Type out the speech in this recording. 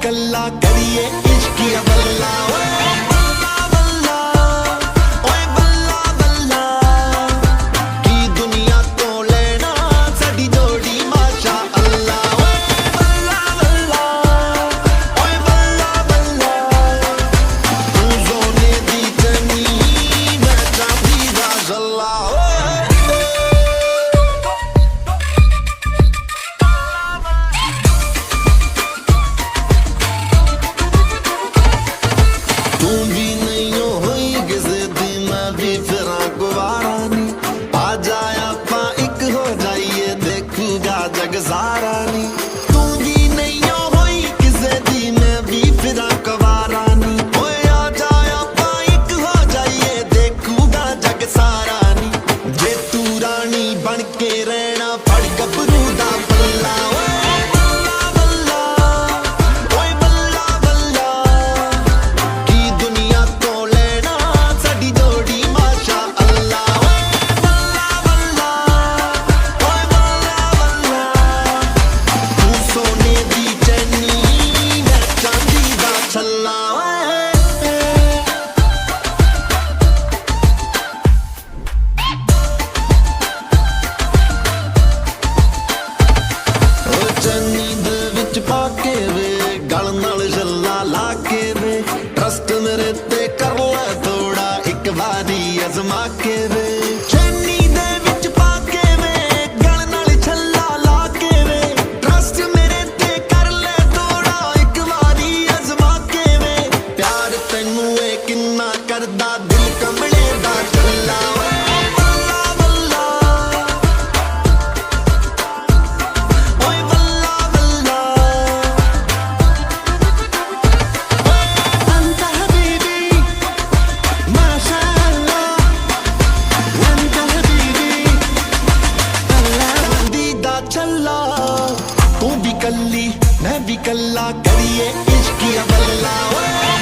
कल्ला करिए इश्किया बल्ला ओए बल्ला बल्ला ओए बल्ला बल्ला की दुनिया तो लेना साडी जोड़ी माशा अल्लाह ओए बल्ला बल्ला ओए बल्ला बल्ला तू सोने दी जनी मैं चांदी दा जल्ला सारा नी तू भी नहीं होई किसे दी मैं भी फिरा कवारा नी ओए आ जाया पा एक हो जाइए देखूगा जग सारा नी जे तू रानी बन के रहना फड़ गबरू दा बल्ला ओए बल्ला बल्ला ओए बल्ला बल्ला की दुनिया तो लेना साडी जोड़ी माशा अल्लाह ओए बल्ला बल्ला ओए बल्ला बल्ला सोने दी चैनी मैं चांदी दा छल्ला चैनी दे विच पाके वे गल नाल छल्ला ला के वे ट्रस्ट मेरे ते कर ले थोड़ा एक बारी अजमा के वे चैनी दे विच पाके वे गल नाल छल्ला ला के वे ट्रस्ट मेरे ते कर ले थोड़ा एक बारी अजमा के वे प्यार तैनू ए किन्ना करदा दिल कमले दा चल्ला ओए बल्ला बल्ला ओए बल्ला बल्ला अंत हबीबी माशा अल्लाह अंत हबीबी अल्लाह बंदी दा चल्ला तू भी कल्ली मैं भी कल्ला करिए इश्किया बल्ला ओए